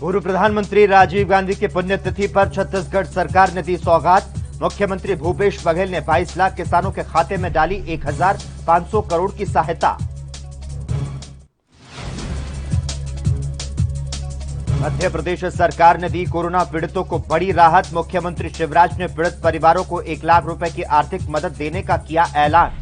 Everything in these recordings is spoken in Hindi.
पूर्व प्रधानमंत्री राजीव गांधी की पुण्यतिथि पर छत्तीसगढ़ सरकार ने दी सौगात। मुख्यमंत्री भूपेश बघेल ने 22 लाख किसानों के खाते में डाली 1500 करोड़ की सहायता। मध्य प्रदेश सरकार ने दी कोरोना पीड़ितों को बड़ी राहत। मुख्यमंत्री शिवराज ने पीड़ित परिवारों को 1 लाख रुपए की आर्थिक मदद देने का किया ऐलान।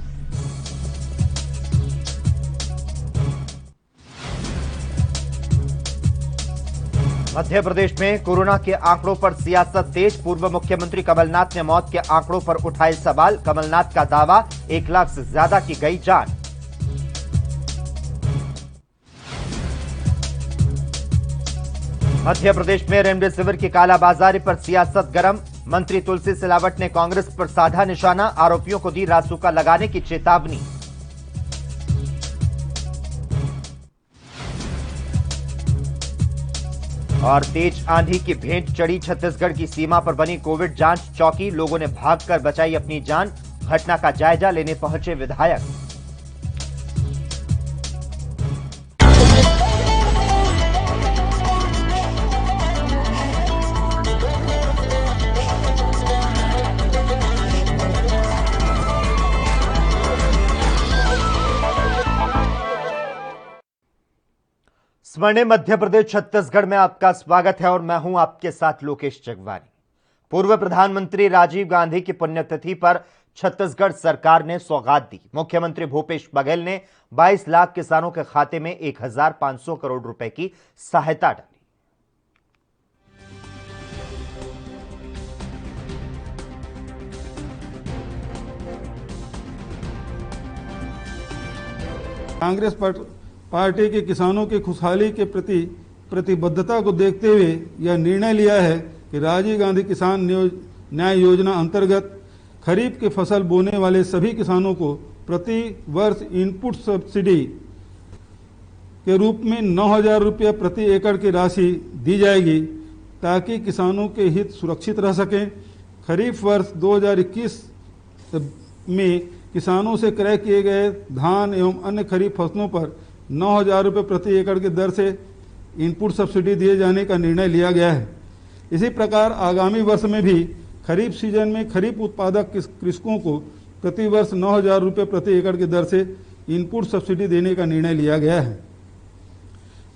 मध्य प्रदेश में कोरोना के आंकड़ों पर सियासत तेज। पूर्व मुख्यमंत्री कमलनाथ ने मौत के आंकड़ों पर उठाए सवाल। कमलनाथ का दावा 1 लाख से ज्यादा की गई जान। मध्य प्रदेश में रेमडेसिविर की कालाबाजारी पर सियासत गर्म। मंत्री तुलसी सिलावट ने कांग्रेस पर साधा निशाना। आरोपियों को दी रासुका लगाने की चेतावनी। और तेज आंधी की भेंट चढ़ी छत्तीसगढ़ की सीमा पर बनी कोविड जांच चौकी। लोगों ने भागकर बचाई अपनी जान। घटना का जायजा लेने पहुंचे विधायक। स्वर्णिम मध्य प्रदेश छत्तीसगढ़ में आपका स्वागत है और मैं हूं आपके साथ लोकेश जगवानी। पूर्व प्रधानमंत्री राजीव गांधी की पुण्यतिथि पर छत्तीसगढ़ सरकार ने सौगात दी। मुख्यमंत्री भूपेश बघेल ने 22 लाख किसानों के खाते में 1500 करोड़ रुपए की सहायता डाली। कांग्रेस पार्टी के किसानों की खुशहाली के प्रति प्रतिबद्धता को देखते हुए यह निर्णय लिया है कि राजीव गांधी किसान न्याय योजना अंतर्गत खरीफ की फसल बोने वाले सभी किसानों को प्रति वर्ष इनपुट सब्सिडी के रूप में 9,000 रुपये प्रति एकड़ की राशि दी जाएगी ताकि किसानों के हित सुरक्षित रह सकें। खरीफ वर्ष 2021 में किसानों से क्रय किए गए धान एवं अन्य खरीफ फसलों पर 9,000 रुपये प्रति एकड़ की दर से इनपुट सब्सिडी दिए जाने का निर्णय लिया गया है। इसी प्रकार आगामी वर्ष में भी खरीफ सीजन में खरीफ उत्पादक कृषकों को प्रति वर्ष 9,000 रुपये प्रति एकड़ की दर से इनपुट सब्सिडी देने का निर्णय लिया गया है।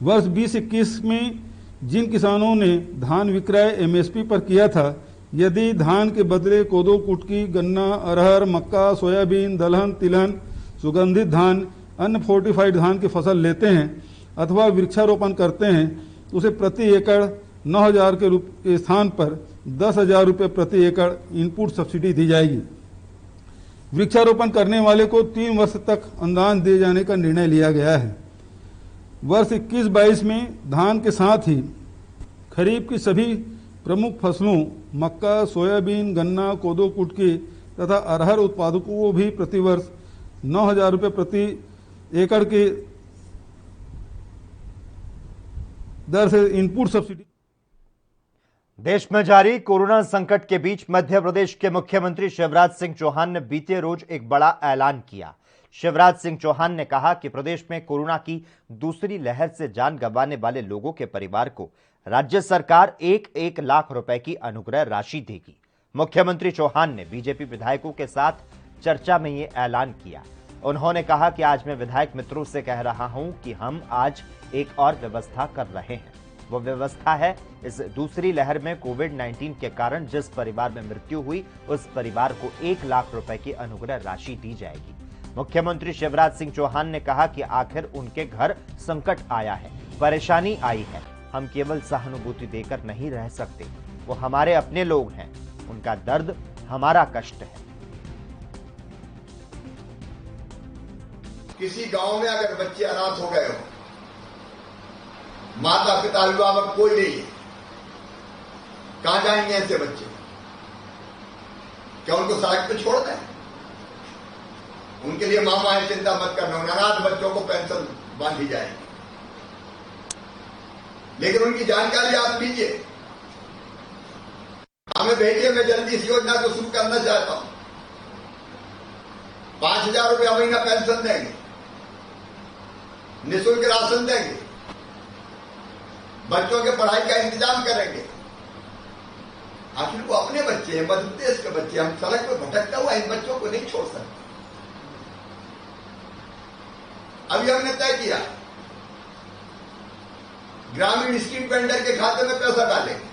वर्ष 2021 में जिन किसानों ने धान विक्रय एमएसपी पर किया था, यदि धान के बदले कोदो, कुटकी, गन्ना, अरहर, मक्का, सोयाबीन, दलहन, तिलहन, सुगंधित धान, अन्य फोर्टिफाइड धान की फसल लेते हैं अथवा वृक्षारोपण करते हैं तो उसे प्रति एकड़ 9,000 के स्थान पर 10,000 रुपये प्रति एकड़ इनपुट सब्सिडी दी जाएगी। वृक्षारोपण करने वाले को 3 वर्ष तक अनुदान दिए जाने का निर्णय लिया गया है। वर्ष 21-22 में धान के साथ ही खरीफ की सभी प्रमुख फसलों मक्का, सोयाबीन, गन्ना, कोदो, कुटकी तथा अरहर उत्पादकों को भी प्रतिवर्ष 9,000 रुपये प्रति एकड़ की दर से इनपुट सब्सिडी। देश में जारी कोरोना संकट के बीच मध्य प्रदेश के मुख्यमंत्री शिवराज सिंह चौहान ने बीते रोज एक बड़ा ऐलान किया। शिवराज सिंह चौहान ने कहा कि प्रदेश में कोरोना की दूसरी लहर से जान गंवाने वाले लोगों के परिवार को राज्य सरकार 1-1 लाख रुपए की अनुग्रह राशि देगी। मुख्यमंत्री चौहान ने बीजेपी विधायकों के साथ चर्चा में यह ऐलान किया। उन्होंने कहा कि आज मैं विधायक मित्रों से कह रहा हूं कि हम आज एक और व्यवस्था कर रहे हैं। वो व्यवस्था है इस दूसरी लहर में कोविड-19 के कारण जिस परिवार में मृत्यु हुई उस परिवार को 1 लाख रुपए की अनुग्रह राशि दी जाएगी। मुख्यमंत्री शिवराज सिंह चौहान ने कहा कि आखिर उनके घर संकट आया है, परेशानी आई है। हम केवल सहानुभूति देकर नहीं रह सकते। वो हमारे अपने लोग हैं, उनका दर्द हमारा कष्ट है। किसी गांव में अगर बच्चे अनाथ हो गए हो, माता पिता अभिभावक कोई नहीं है, कहां जाएंगे ऐसे बच्चे? क्या उनको सड़क पे छोड़ दें? उनके लिए मामा है, चिंता मत करना, उन अनाथ बच्चों को पेंशन बांधी जाएगी। लेकिन उनकी जानकारी आप लीजिए, हमें भेजिए, मैं जल्दी इस योजना को शुरू करना चाहता हूं। 5,000 रुपया महीना पेंशन देंगे, निःशुल्क राशन देंगे, बच्चों के पढ़ाई का इंतजाम करेंगे। आखिर वो अपने बच्चे हैं, मध्य प्रदेश के बच्चे, हम सड़क पर भटकता हुआ इन बच्चों को नहीं छोड़ सकते। अभी हमने तय किया ग्रामीण स्ट्रीट वेंडर के खाते में पैसा डालेंगे,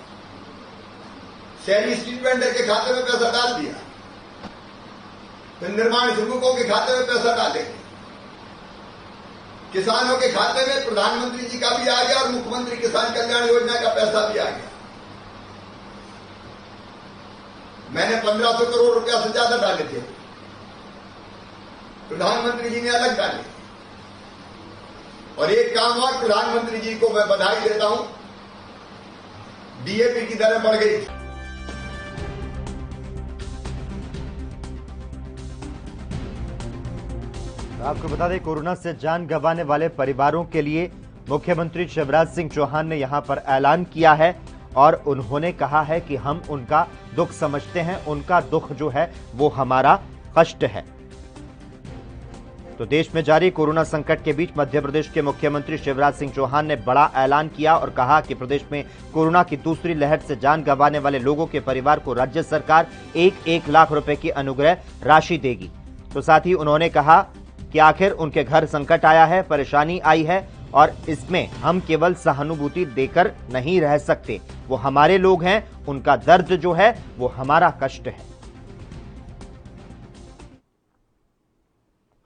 शहरी स्ट्रीट वेंडर के खाते में पैसा डाल दिया, फिर निर्माण श्रमिकों के खाते में पैसा डालेंगे, किसानों के खाते में प्रधानमंत्री जी का भी आ गया और मुख्यमंत्री किसान कल्याण योजना का पैसा भी आ गया। मैंने 1500 करोड़ रुपया से ज्यादा डाले थे, प्रधानमंत्री जी ने अलग डाले। और एक काम और, प्रधानमंत्री जी को मैं बधाई देता हूं, डीएपी की दरें बढ़ गई। आपको बता दें, कोरोना से जान गंवाने वाले परिवारों के लिए मुख्यमंत्री शिवराज सिंह चौहान ने यहां पर ऐलान किया है और उन्होंने कहा है कि हम उनका दुख समझते हैं, उनका दुख जो है वो हमारा कष्ट है। तो देश में जारी कोरोना संकट के बीच मध्य प्रदेश के मुख्यमंत्री शिवराज सिंह चौहान ने बड़ा ऐलान किया और कहा कि प्रदेश में कोरोना की दूसरी लहर से जान गंवाने वाले लोगों के परिवार को राज्य सरकार 1-1 लाख रुपए की अनुग्रह राशि देगी। तो साथ ही उन्होंने कहा कि आखिर उनके घर संकट आया है, परेशानी आई है और इसमें हम केवल सहानुभूति देकर नहीं रह सकते। वो हमारे लोग हैं, उनका दर्द जो है वो हमारा कष्ट है।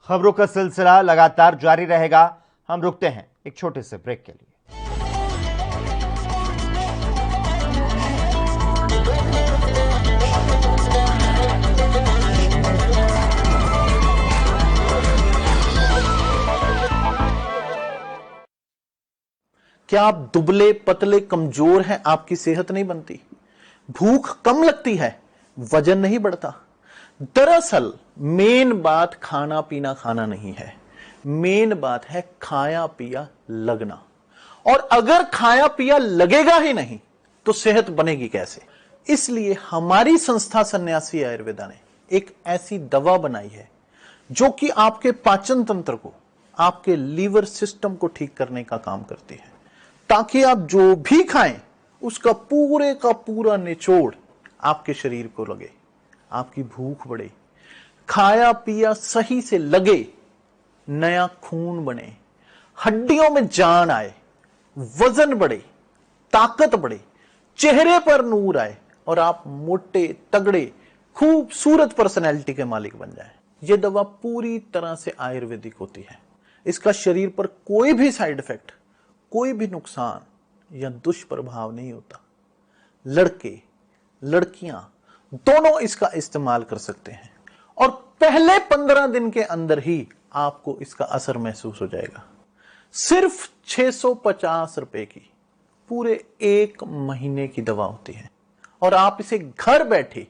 खबरों का सिलसिला लगातार जारी रहेगा। हम रुकते हैं एक छोटे से ब्रेक के लिए। क्या आप दुबले पतले कमजोर हैं? आपकी सेहत नहीं बनती, भूख कम लगती है, वजन नहीं बढ़ता। दरअसल मेन बात खाना पीना खाना नहीं है, मेन बात है खाया पिया लगना। और अगर खाया पिया लगेगा ही नहीं तो सेहत बनेगी कैसे? इसलिए हमारी संस्था सन्यासी आयुर्वेदा ने एक ऐसी दवा बनाई है जो कि आपके पाचन तंत्र को, आपके लीवर सिस्टम को ठीक करने का काम करती है, ताकि आप जो भी खाएं उसका पूरे का पूरा निचोड़ आपके शरीर को लगे, आपकी भूख बढ़े, खाया पिया सही से लगे, नया खून बने, हड्डियों में जान आए, वजन बढ़े, ताकत बढ़े, चेहरे पर नूर आए और आप मोटे तगड़े खूबसूरत पर्सनैलिटी के मालिक बन जाएं। यह दवा पूरी तरह से आयुर्वेदिक होती है। इसका शरीर पर कोई भी साइड इफेक्ट, कोई भी नुकसान या दुष्प्रभाव नहीं होता। लड़के लड़कियां दोनों इसका इस्तेमाल कर सकते हैं और पहले 15 दिन के अंदर ही आपको इसका असर महसूस हो जाएगा। सिर्फ 650 रुपए की पूरे 1 महीने की दवा होती है और आप इसे घर बैठे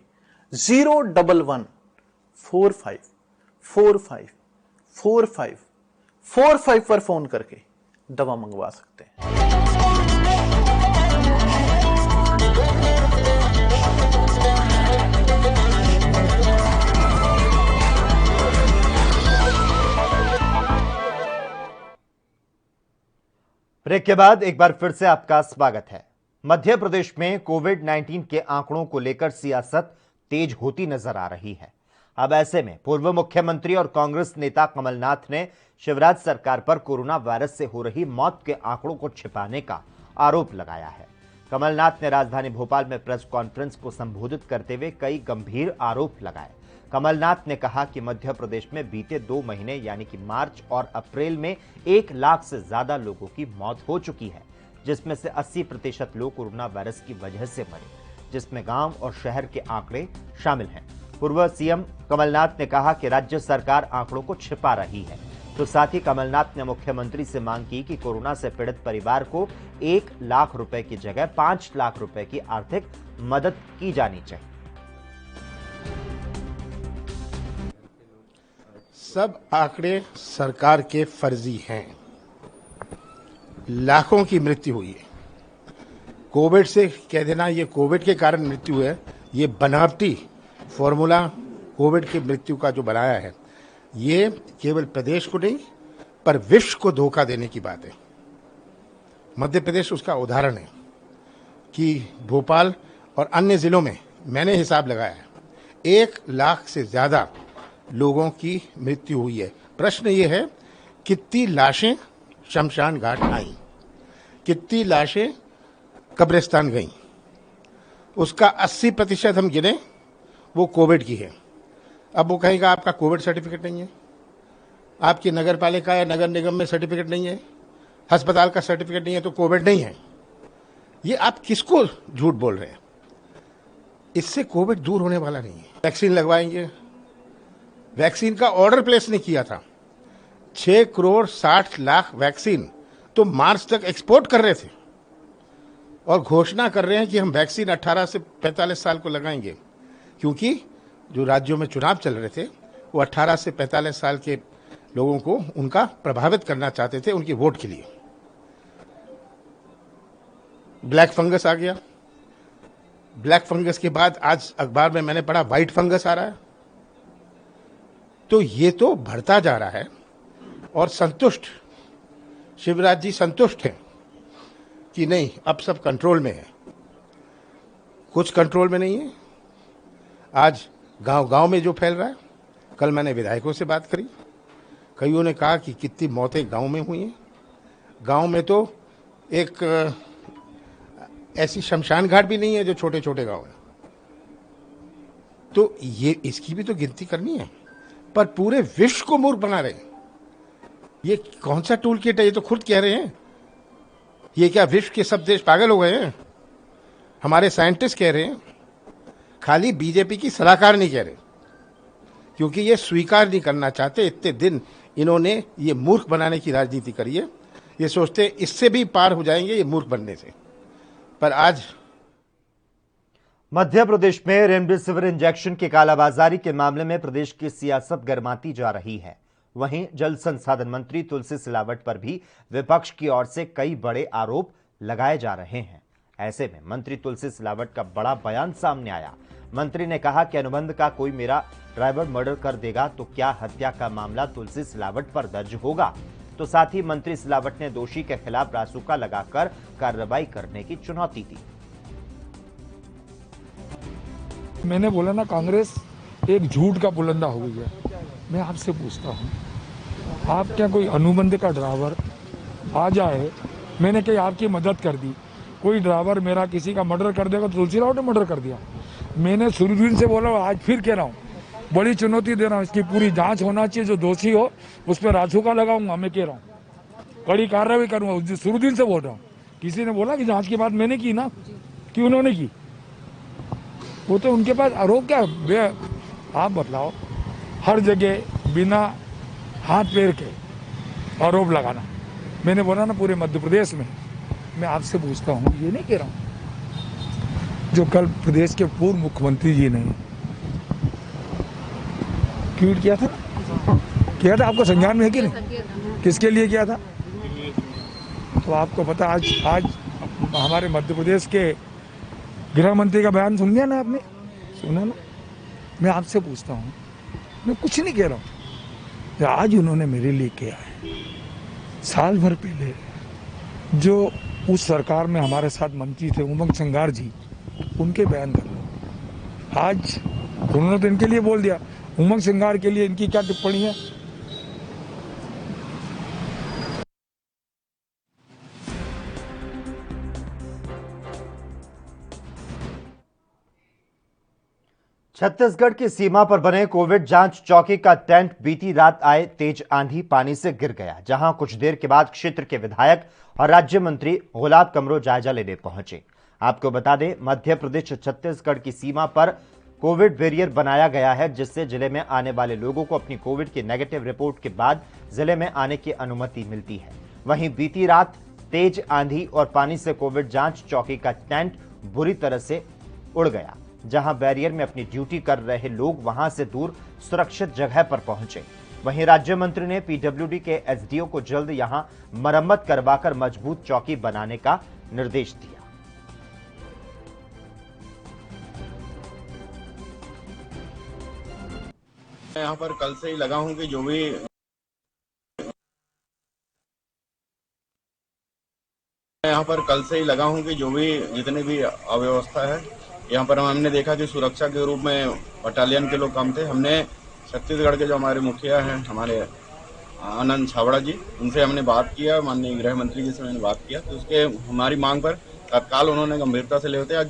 01145454545 पर फोन करके दवा मंगवा सकते हैं। ब्रेक के बाद एक बार फिर से आपका स्वागत है। मध्य प्रदेश में कोविड-19 के आंकड़ों को लेकर सियासत तेज होती नजर आ रही है। अब ऐसे में पूर्व मुख्यमंत्री और कांग्रेस नेता कमलनाथ ने शिवराज सरकार पर कोरोना वायरस से हो रही मौत के आंकड़ों को छिपाने का आरोप लगाया है। कमलनाथ ने राजधानी भोपाल में प्रेस कॉन्फ्रेंस को संबोधित करते हुए कई गंभीर आरोप लगाए। कमलनाथ ने कहा कि मध्य प्रदेश में बीते 2 महीने यानी कि मार्च और अप्रैल में 1 लाख से ज्यादा लोगों की मौत हो चुकी है, जिसमें से 80% लोग कोरोना वायरस की वजह से मरे, जिसमें गांव और शहर के आंकड़े शामिल हैं। पूर्व सीएम कमलनाथ ने कहा कि राज्य सरकार आंकड़ों को छिपा रही है। तो साथ ही कमलनाथ ने मुख्यमंत्री से मांग की कि कोरोना से पीड़ित परिवार को 1 लाख रुपए की जगह 5 लाख रुपए की आर्थिक मदद की जानी चाहिए। सब आंकड़े सरकार के फर्जी हैं। लाखों की मृत्यु हुई है। कोविड से कह देना ये कोविड के कारण मृत्यु है, ये बनावटी फॉर्मूला कोविड की मृत्यु का जो बनाया है, ये केवल प्रदेश को नहीं पर विश्व को धोखा देने की बात है। मध्य प्रदेश उसका उदाहरण है कि भोपाल और अन्य जिलों में मैंने हिसाब लगाया है 1 लाख से ज्यादा लोगों की मृत्यु हुई है। प्रश्न ये है कितनी लाशें शमशान घाट आई, कितनी लाशें कब्रिस्तान गईं, उसका 80% हम गिने वो कोविड की है। अब वो कहेगा आपका कोविड सर्टिफिकेट नहीं है, आपकी नगर पालिका या नगर निगम में सर्टिफिकेट नहीं है, अस्पताल का सर्टिफिकेट नहीं है तो कोविड नहीं है। ये आप किसको झूठ बोल रहे हैं? इससे कोविड दूर होने वाला नहीं है। वैक्सीन लगवाएंगे, वैक्सीन का ऑर्डर प्लेस नहीं किया था। 6 करोड़ 60 लाख वैक्सीन तो मार्च तक एक्सपोर्ट कर रहे थे और घोषणा कर रहे हैं कि हम वैक्सीन 18 से 45 साल को लगाएंगे, क्योंकि जो राज्यों में चुनाव चल रहे थे वो 18 से 45 साल के लोगों को उनका प्रभावित करना चाहते थे उनकी वोट के लिए। ब्लैक फंगस आ गया, ब्लैक फंगस के बाद आज अखबार में मैंने पढ़ा व्हाइट फंगस आ रहा है। तो ये तो बढ़ता जा रहा है और संतुष्ट शिवराज जी संतुष्ट हैं कि नहीं अब सब कंट्रोल में है। कुछ कंट्रोल में नहीं है। आज गांव-गांव में जो फैल रहा है, कल मैंने विधायकों से बात करी, कईयों ने कहा कि कितनी मौतें गांव में हुई हैं। गांव में तो एक ऐसी शमशान घाट भी नहीं है जो छोटे छोटे गांव हैं। तो ये इसकी भी तो गिनती करनी है, पर पूरे विश्व को मूर्ख बना रहे हैं। ये कौन सा टूल किट है? ये तो खुद कह रहे हैं। ये क्या विश्व के सब देश पागल हो गए हैं? हमारे साइंटिस्ट कह रहे हैं, खाली बीजेपी की सलाहकार नहीं कह रहे, क्योंकि ये स्वीकार नहीं करना चाहते। इतने दिन इन्होंने ये मूर्ख बनाने की राजनीति करी है। ये सोचते इससे भी पार हो जाएंगे ये मूर्ख बनने से, पर आज मध्य प्रदेश में रेमडेसिविर इंजेक्शन की कालाबाजारी के मामले में प्रदेश की सियासत गर्माती जा रही है। वहीं जल संसाधन मंत्री तुलसी सिलावट पर भी विपक्ष की ओर से कई बड़े आरोप लगाए जा रहे हैं। ऐसे में मंत्री तुलसी सिलावट का बड़ा बयान सामने आया। मंत्री ने कहा कि अनुबंध का कोई मेरा ड्राइवर मर्डर कर देगा तो क्या हत्या का मामला तुलसी सिलावट पर दर्ज होगा? तो साथ ही मंत्री सिलावट ने दोषी के खिलाफ रासुका लगाकर कार्रवाई करने की चुनौती दी। मैंने बोला ना, कांग्रेस एक झूठ का बुलंदा हो गई है। मैं आपसे पूछता हूँ, आप क्या कोई अनुबंध का ड्राइवर आ जाए, मैंने कहीं आपकी मदद कर दी, कोई ड्राइवर मेरा किसी का मर्डर कर देगा तो तुलसी राव ने मर्डर कर दिया। मैंने शुरू दिन से बोला, आज फिर कह रहा हूँ, बड़ी चुनौती दे रहा हूँ, इसकी पूरी जांच होना चाहिए। जो दोषी हो उस पर रासुका लगाऊंगा। मैं कह रहा हूँ कड़ी कार्रवाई करूंगा। शुरू दिन से बोल रहा हूँ। किसी ने बोला कि जांच की बात मैंने की ना, कि उन्होंने की? वो तो उनके पास आरोप क्या? आप बतलाओ, हर जगह बिना हाथ पैर के आरोप लगाना। मैंने बोला ना, पूरे मध्य प्रदेश में। मैं आपसे पूछता हूँ, ये नहीं कह रहा हूँ, जो कल प्रदेश के पूर्व मुख्यमंत्री जी ने ट्वीट किया था, आपको संज्ञान में है कि नहीं? किसके लिए किया था? तो आपको पता, आज हमारे मध्य प्रदेश के गृह मंत्री का बयान सुन लिया ना आपने? सुना ना? मैं आपसे पूछता हूँ, मैं कुछ नहीं कह रहा हूँ, आज उन्होंने मेरे लिए किया है। साल भर पहले जो उस सरकार में हमारे साथ मंत्री थे उमंग संगार जी, उनके बयान कर लो। आज उन्होंने तो इनके लिए बोल दिया, उमंग सिंगार के लिए इनकी क्या टिप्पणी है? छत्तीसगढ़ की सीमा पर बने कोविड जांच चौकी का टेंट बीती रात आए तेज आंधी पानी से गिर गया, जहां कुछ देर के बाद क्षेत्र के विधायक और राज्य मंत्री गुलाब कमरो जायजा लेने पहुंचे। आपको बता दें, मध्य प्रदेश छत्तीसगढ़ की सीमा पर कोविड बैरियर बनाया गया है, जिससे जिले में आने वाले लोगों को अपनी कोविड की नेगेटिव रिपोर्ट के बाद जिले में आने की अनुमति मिलती है। वहीं बीती रात तेज आंधी और पानी से कोविड जांच चौकी का टेंट बुरी तरह से उड़ गया। जहां बैरियर में अपनी ड्यूटी कर रहे लोग वहां से दूर सुरक्षित जगह पर पहुंचे। वहीं राज्य मंत्री ने पीडब्ल्यूडी के एसडीओ को जल्द यहां मरम्मत करवाकर मजबूत चौकी बनाने का निर्देश दिया। यहाँ पर कल से ही लगा हूं कि जो भी यहाँ पर कल से ही लगा हूँ कि जो भी जितने भी अव्यवस्था है यहाँ पर हमने देखा कि सुरक्षा के रूप में बटालियन के लोग कम थे। हमने छत्तीसगढ़ के जो हमारे मुखिया हैं, हमारे आनंद छाबड़ा जी, उनसे हमने बात किया, माननीय गृह मंत्री जी से मैंने बात किया, तो उसके हमारी मांग पर तत्काल उन्होंने गंभीरता से लेते आज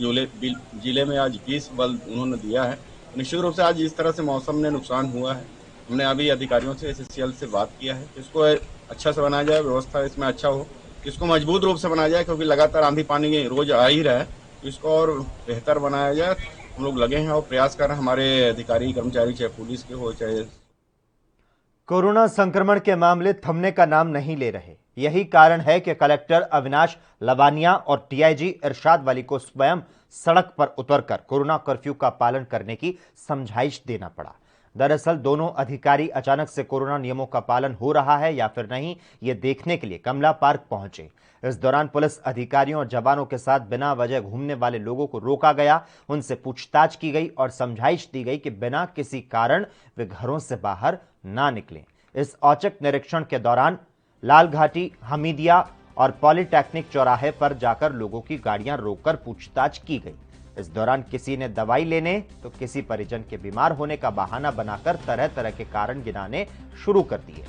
जिले में आज 20 बल उन्होंने दिया है। निश्चित रूप से आज इस तरह से मौसम ने नुकसान हुआ है, हमने अभी अधिकारियों से SSCL से बात किया है, इसको अच्छा से बनाया जाए, व्यवस्था इसमें अच्छा हो, इसको मजबूत रूप से बनाया जाए, क्योंकि लगातार आंधी पानी रोज आ ही रहा है, तो इसको और बेहतर बनाया जाए। हम लोग लगे हैं और प्रयास कर रहे हैं, हमारे अधिकारी कर्मचारी चाहे पुलिस के हो चाहे। कोरोना संक्रमण के मामले थमने का नाम नहीं ले रहे। यही कारण है कि कलेक्टर अविनाश लवानिया और TIG इरशाद वली को स्वयं सड़क पर उतरकर कोरोना कर्फ्यू का पालन करने की समझाइश देना पड़ा। दरअसल दोनों अधिकारी अचानक से कोरोना नियमों का पालन हो रहा है या फिर नहीं, ये देखने के लिए कमला पार्क पहुंचे। इस दौरान पुलिस अधिकारियों और जवानों के साथ बिना वजह घूमने वाले लोगों को रोका गया, उनसे पूछताछ की गई और समझाइश दी गई कि बिना किसी कारण वे घरों से बाहर ना निकलें। इस औचक निरीक्षण के दौरान लालघाटी, हमीदिया और पॉलिटेक्निक चौराहे पर जाकर लोगों की गाड़ियां रोककर पूछताछ की गई। इस दौरान किसी ने दवाई लेने तो किसी परिजन के बीमार होने का बहाना बनाकर तरह तरह के कारण गिनाने शुरू कर दिए।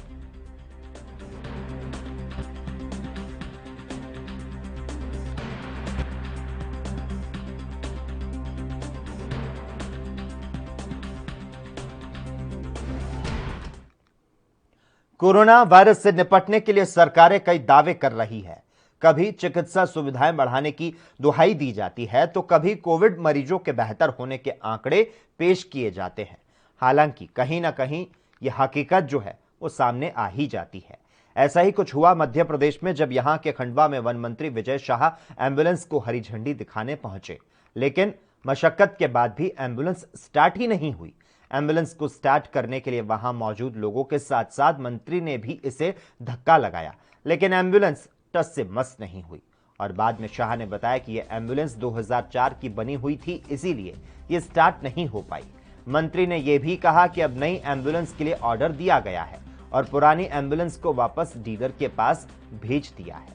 कोरोना वायरस से निपटने के लिए सरकारें कई दावे कर रही है। कभी चिकित्सा सुविधाएं बढ़ाने की दुहाई दी जाती है तो कभी कोविड मरीजों के बेहतर होने के आंकड़े पेश किए जाते हैं। हालांकि कहीं ना कहीं यह हकीकत जो है वो सामने आ ही जाती है। ऐसा ही कुछ हुआ मध्य प्रदेश में, जब यहां के खंडवा में वन मंत्री विजय शाह एम्बुलेंस को हरी झंडी दिखाने पहुंचे, लेकिन मशक्कत के बाद भी एम्बुलेंस स्टार्ट ही नहीं हुई। एम्बुलेंस को स्टार्ट करने के लिए वहां मौजूद लोगों के साथ साथ मंत्री ने भी इसे धक्का लगाया, लेकिन एम्बुलेंस टस से मस नहीं हुई। और बाद में शाह ने बताया कि यह एम्बुलेंस 2004 की बनी हुई थी, इसीलिए यह स्टार्ट नहीं हो पाई। मंत्री ने यह भी कहा कि अब नई एम्बुलेंस के लिए ऑर्डर दिया गया है और पुरानी एम्बुलेंस को वापस डीलर के पास भेज दिया है।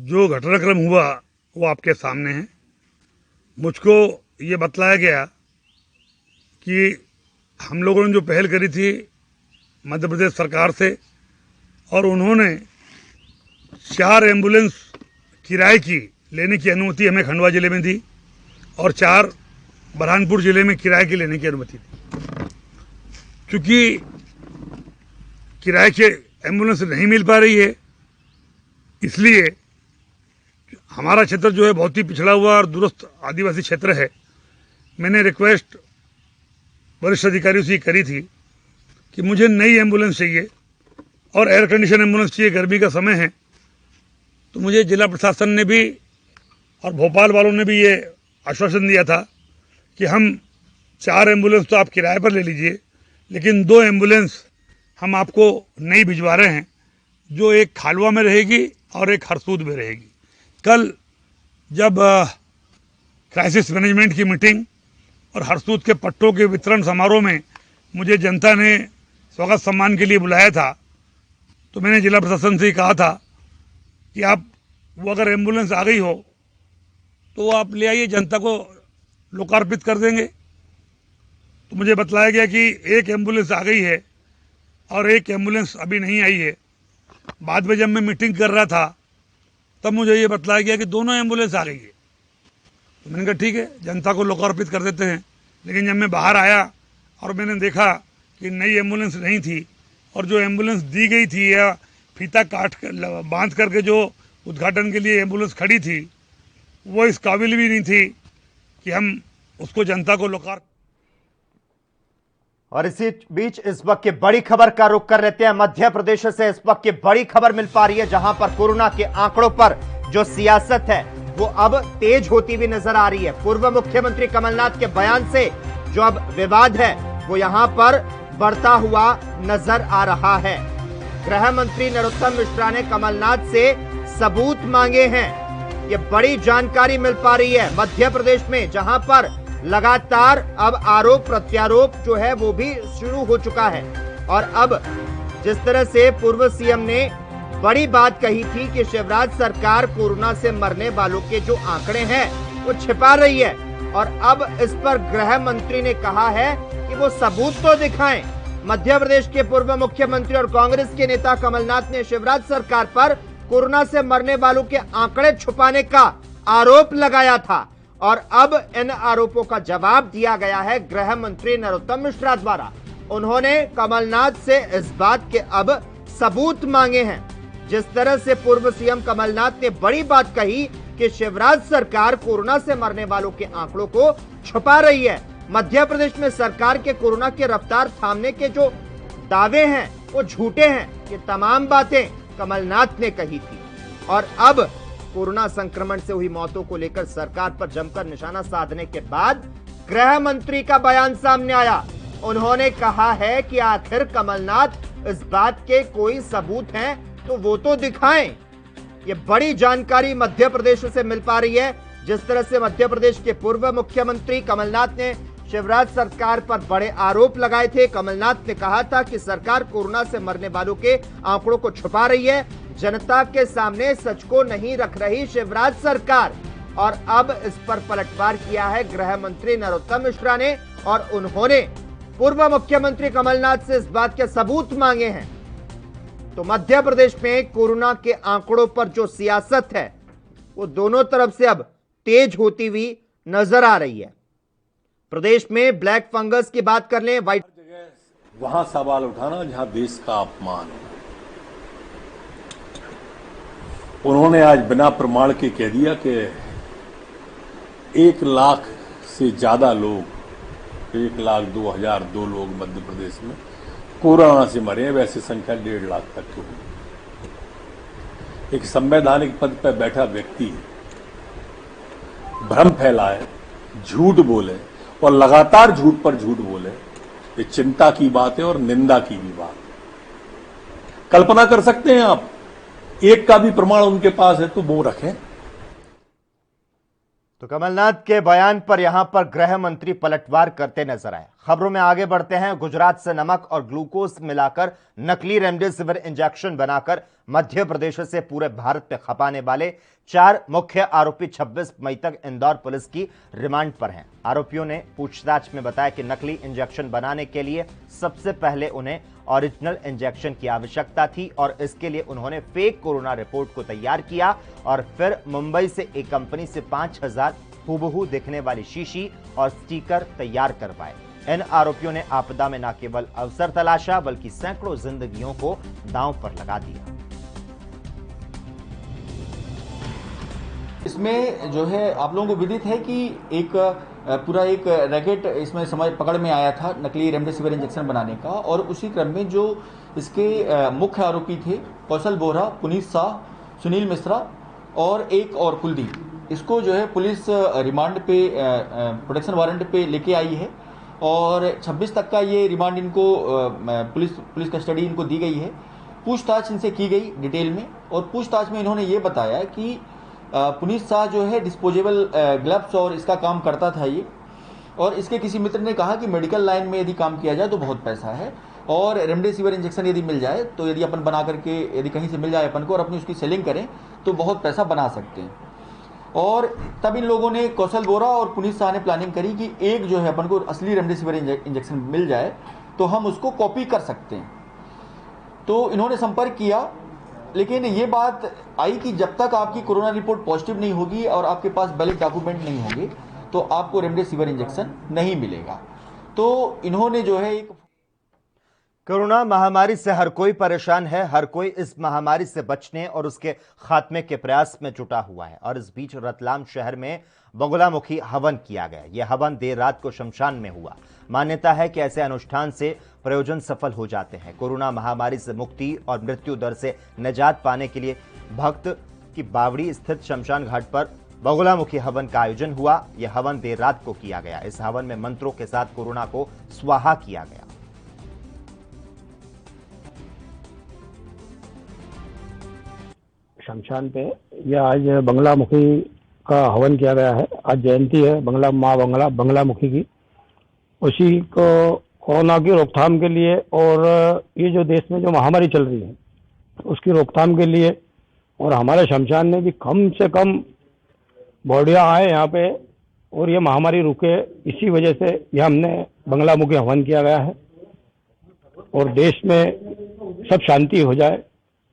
जो घटनाक्रम हुआ वो आपके सामने है। मुझको ये बतलाया गया कि हम लोगों ने जो पहल करी थी मध्य प्रदेश सरकार से, और उन्होंने 4 एम्बुलेंस किराए की लेने की अनुमति हमें खंडवा जिले में दी और 4 बरहानपुर जिले में किराए की लेने की अनुमति दी। क्योंकि किराए के एम्बुलेंस नहीं मिल पा रही है, इसलिए हमारा क्षेत्र जो है बहुत ही पिछड़ा हुआ और दूरस्थ आदिवासी क्षेत्र है। मैंने रिक्वेस्ट वरिष्ठ अधिकारियों से करी थी कि मुझे नई एम्बुलेंस चाहिए और एयर कंडीशन एम्बुलेंस चाहिए, गर्मी का समय है। तो मुझे जिला प्रशासन ने भी और भोपाल वालों ने भी ये आश्वासन दिया था कि हम 4 एम्बुलेंस तो आप किराए पर ले लीजिए, लेकिन 2 एम्बुलेंस हम आपको नई भिजवा रहे हैं, जो एक खालवा में रहेगी और एक हरसूद में रहेगी। कल जब क्राइसिस मैनेजमेंट की मीटिंग और हरसूद के पट्टों के वितरण समारोह में मुझे जनता ने स्वागत सम्मान के लिए बुलाया था, तो मैंने जिला प्रशासन से कहा था कि आप वो अगर एम्बुलेंस आ गई हो तो आप ले आइए, जनता को लोकार्पित कर देंगे। तो मुझे बतलाया गया कि एक एम्बुलेंस आ गई है और एक एम्बुलेंस अभी नहीं आई है। बाद में जब मैं मीटिंग कर रहा था तब मुझे ये बतलाया गया कि दोनों एम्बुलेंस आ गई है। तो मैंने कहा ठीक है, जनता को लोकार्पित कर देते हैं। लेकिन जब मैं बाहर आया और मैंने देखा कि नई एम्बुलेंस नहीं थी और जो एम्बुलेंस दी गई थी या फीता काट कर बांध करके जो उद्घाटन के लिए एम्बुलेंस खड़ी थी, वो इस काबिल भी नहीं थी कि हम उसको जनता को लोकार्पित। और इसी बीच इस वक्त की बड़ी खबर का रुख कर लेते हैं। मध्य प्रदेश से इस वक्त की बड़ी खबर मिल पा रही है, जहां पर कोरोना के आंकड़ों पर जो सियासत है वो अब तेज होती हुई नजर आ रही है। पूर्व मुख्यमंत्री कमलनाथ के बयान से जो अब विवाद है वो यहां पर बढ़ता हुआ नजर आ रहा है। गृह मंत्री नरोत्तम मिश्रा ने कमलनाथ से सबूत मांगे हैं। ये बड़ी जानकारी मिल पा रही है मध्य प्रदेश में, जहां पर लगातार अब आरोप प्रत्यारोप जो है वो भी शुरू हो चुका है। और अब जिस तरह से पूर्व सीएम ने बड़ी बात कही थी कि शिवराज सरकार कोरोना से मरने वालों के जो आंकड़े हैं वो छिपा रही है, और अब इस पर गृह मंत्री ने कहा है कि वो सबूत तो दिखाएं। मध्य प्रदेश के पूर्व मुख्यमंत्री और कांग्रेस के नेता कमलनाथ ने शिवराज सरकार पर कोरोना से मरने वालों के आंकड़े छुपाने का आरोप लगाया था, और अब इन आरोपों का जवाब दिया गया है गृह मंत्री नरोत्तम मिश्रा द्वारा। उन्होंने कमलनाथ से इस बात के अब सबूत मांगे हैं। जिस तरह से पूर्व सीएम कमलनाथ ने बड़ी बात कही कि शिवराज सरकार कोरोना से मरने वालों के आंकड़ों को छुपा रही है, मध्य प्रदेश में सरकार के कोरोना की रफ्तार थामने के जो दावे हैं वो झूठे हैं, ये तमाम बातें कमलनाथ ने कही थी। और अब कोरोना संक्रमण से हुई मौतों को लेकर सरकार पर जमकर निशाना साधने के बाद गृह मंत्री का बयान सामने आया। उन्होंने कहा है कि आखिर कमलनाथ इस बात के कोई सबूत हैं तो वो तो दिखाएं। ये बड़ी जानकारी मध्य प्रदेश से मिल पा रही है। जिस तरह से मध्य प्रदेश के पूर्व मुख्यमंत्री कमलनाथ ने शिवराज सरकार पर बड़े आरोप लगाए थे। कमलनाथ ने कहा था कि सरकार कोरोना से मरने वालों के आंकड़ों को छुपा रही है, जनता के सामने सच को नहीं रख रही शिवराज सरकार। और अब इस पर पलटवार किया है गृह मंत्री नरोत्तम मिश्रा ने, और उन्होंने पूर्व मुख्यमंत्री कमलनाथ से इस बात के सबूत मांगे हैं। तो मध्य प्रदेश में कोरोना के आंकड़ों पर जो सियासत है वो दोनों तरफ से अब तेज होती हुई नजर आ रही है। प्रदेश में ब्लैक फंगस की बात कर लें, व्हाइट जगह वहां सवाल उठाना जहां देश का अपमान है। उन्होंने आज बिना प्रमाण के कह दिया कि 1 लाख से ज्यादा लोग, 1,02,002 लोग मध्य प्रदेश में कोरोना से मरे हैं। वैसे संख्या 1.5 लाख तक की होगी। एक संवैधानिक पद पर बैठा व्यक्ति भ्रम फैलाए, झूठ बोले और लगातार झूठ पर झूठ बोले, ये चिंता की बात है और निंदा की भी बात है। कल्पना कर सकते हैं आप, एक का भी प्रमाण उनके पास है तो वो रखें। तो कमलनाथ के बयान पर यहां पर गृह मंत्री पलटवार करते नजर आए। खबरों में आगे बढ़ते हैं। गुजरात से नमक और ग्लूकोज मिलाकर नकली रेमडेसिविर इंजेक्शन बनाकर मध्य प्रदेश से पूरे भारत में खपाने वाले 4 मुख्य आरोपी 26 मई तक इंदौर पुलिस की रिमांड पर हैं। आरोपियों ने पूछताछ में बताया कि नकली इंजेक्शन बनाने के लिए सबसे पहले उन्हें ओरिजिनल इंजेक्शन की आवश्यकता थी, और इसके लिए उन्होंने फेक कोरोना रिपोर्ट को तैयार किया और फिर मुंबई से एक कंपनी से 5000 हूबहू दिखने वाली शीशी और स्टिकर तैयार करवाए। इन आरोपियों ने आपदा में न केवल अवसर तलाशा बल्कि सैकड़ों जिंदगियों को दांव पर लगा दिया। इसमें जो है आप लोगों को विदित है कि एक पूरा एक रैकेट इसमें समझ पकड़ में आया था नकली रेमडेसिविर इंजेक्शन बनाने का, और उसी क्रम में जो इसके मुख्य आरोपी थे कौशल बोहरा, पुनीत शाह, सुनील मिश्रा और एक और कुलदीप, इसको जो है पुलिस रिमांड पे प्रोटेक्शन वारंट पे लेके आई है, और 26 तक का ये रिमांड इनको पुलिस कस्टडी इनको दी गई है। पूछताछ इनसे की गई डिटेल में, और पूछताछ में इन्होंने ये बताया कि पुनीत शाह जो है डिस्पोजेबल ग्लव्स और इसका काम करता था ये, और इसके किसी मित्र ने कहा कि मेडिकल लाइन में यदि काम किया जाए तो बहुत पैसा है, और रेमडेसिविर इंजेक्शन यदि मिल जाए तो यदि अपन बना करके यदि कहीं से मिल जाए अपन को और अपनी उसकी सेलिंग करें तो बहुत पैसा बना सकते हैं। और तब इन लोगों ने कौशल बोरा और पुनीत शाह ने प्लानिंग करी कि एक जो है अपन को असली रेमडेसिविर इंजेक्शन मिल जाए तो हम उसको कॉपी कर सकते हैं। तो इन्होंने संपर्क किया, लेकिन ये बात आई कि जब तक आपकी कोरोना रिपोर्ट पॉजिटिव नहीं होगी और आपके पास वैलिड डॉक्यूमेंट नहीं होंगे तो आपको रेमडेसिविर इंजेक्शन नहीं मिलेगा। तो इन्होंने जो है एक कोरोना महामारी से हर कोई परेशान है, हर कोई इस महामारी से बचने और उसके खात्मे के प्रयास में जुटा हुआ है। और इस बीच रतलाम शहर में बगुलामुखी हवन किया गया। यह हवन देर रात को शमशान में हुआ। मान्यता है कि ऐसे अनुष्ठान से प्रयोजन सफल हो जाते हैं। कोरोना महामारी से मुक्ति और मृत्यु दर से निजात पाने के लिए भक्त की बावड़ी स्थित शमशान घाट पर बगुलामुखी हवन का आयोजन हुआ। यह हवन देर रात को किया गया। इस हवन में मंत्रों के साथ कोरोना को स्वाहा किया गया। शमशान पे यह आज बंगलामुखी का हवन किया गया है। आज जयंती है माँ बंगलामुखी की, उसी को कोरोना की रोकथाम के लिए और ये जो देश में जो महामारी चल रही है उसकी रोकथाम के लिए, और हमारे शमशान में भी कम से कम बॉडियाँ आए यहाँ पे और ये महामारी रुके, इसी वजह से यह हमने बंगलामुखी हवन किया गया है और देश में सब शांति हो जाए,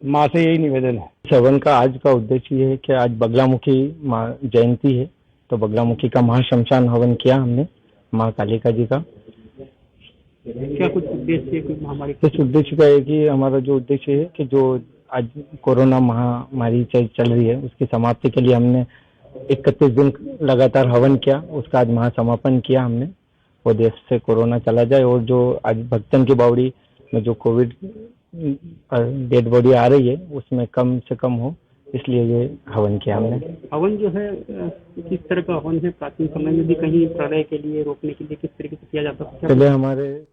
माँ से यही निवेदन है। इस हवन का आज का उद्देश्य ये है कि आज बगलामुखी माँ जयंती है, तो बगलामुखी का महाशमशान हवन किया हमने माँ कालिका जी का। क्या कुछ उद्देश्य है महामारी? इस उद्देश्य का है कि हमारा जो उद्देश्य है कि जो आज कोरोना महामारी चल रही है उसकी समाप्ति के लिए हमने 31 दिन लगातार हवन किया, उसका आज महासमापन किया हमने, वो देश से कोरोना चला जाए और जो आज भक्तन की बावड़ी में जो कोविड डेड बॉडी आ रही है उसमें कम से कम हो, इसलिए ये हवन किया हमने। हवन जो है किस तरह का हवन है? प्राचीन समय में भी कहीं प्रलय के लिए रोकने के लिए किस तरीके से किया जाता था? पहले हमारे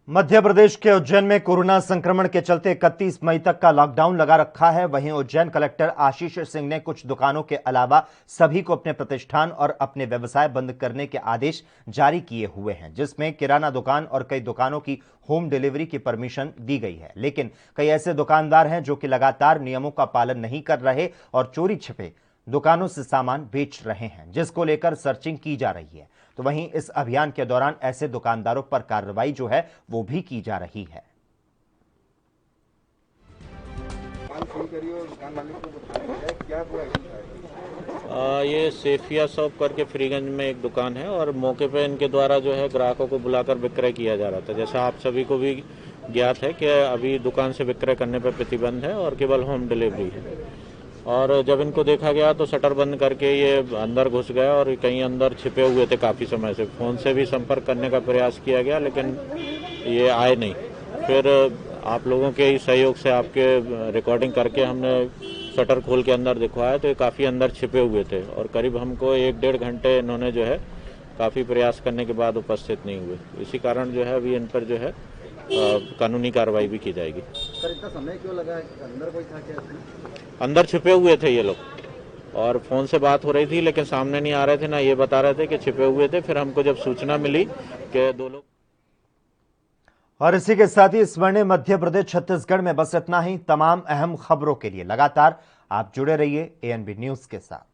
मध्य प्रदेश के उज्जैन में कोरोना संक्रमण के चलते 31 मई तक का लॉकडाउन लगा रखा है। वहीं उज्जैन कलेक्टर आशीष सिंह ने कुछ दुकानों के अलावा सभी को अपने प्रतिष्ठान और अपने व्यवसाय बंद करने के आदेश जारी किए हुए हैं, जिसमें किराना दुकान और कई दुकानों की होम डिलीवरी की परमिशन दी गई है। लेकिन कई ऐसे दुकानदार हैं जो कि लगातार नियमों का पालन नहीं कर रहे और चोरी छिपे दुकानों से सामान बेच रहे हैं, जिसको लेकर सर्चिंग की जा रही है। तो वहीं इस अभियान के दौरान ऐसे दुकानदारों पर कार्रवाई जो है वो भी की जा रही है। ये सेफिया शॉप करके फ्रीगंज में एक दुकान है और मौके पे इनके द्वारा जो है ग्राहकों को बुलाकर विक्रय किया जा रहा था। जैसा आप सभी को भी ज्ञात है कि अभी दुकान से विक्रय करने पर प्रतिबंध है और केवल होम डिलीवरी है। और जब इनको देखा गया तो शटर बंद करके ये अंदर घुस गए और कहीं अंदर छिपे हुए थे काफ़ी समय से। फ़ोन से भी संपर्क करने का प्रयास किया गया लेकिन ये आए नहीं। फिर आप लोगों के सहयोग से आपके रिकॉर्डिंग करके हमने शटर खोल के अंदर दिखवाया तो ये काफ़ी अंदर छिपे हुए थे और करीब हमको 1-1.5 घंटे इन्होंने जो है काफ़ी प्रयास करने के बाद उपस्थित नहीं हुए। इसी कारण जो है अभी इन पर जो है कानूनी कार्रवाई भी की जाएगी। सर इतना समय क्यों लगा? अंदर कोई था क्या? अंदर छिपे हुए थे ये लोग और फोन से बात हो रही थी लेकिन सामने नहीं आ रहे थे, ना ये बता रहे थे कि छिपे हुए थे। फिर हमको जब सूचना मिली कि 2 लोग। और इसी के साथ ही स्वर्णिम मध्य प्रदेश छत्तीसगढ़ में बस इतना ही। तमाम अहम खबरों के लिए लगातार आप जुड़े रहिए ANB न्यूज के साथ।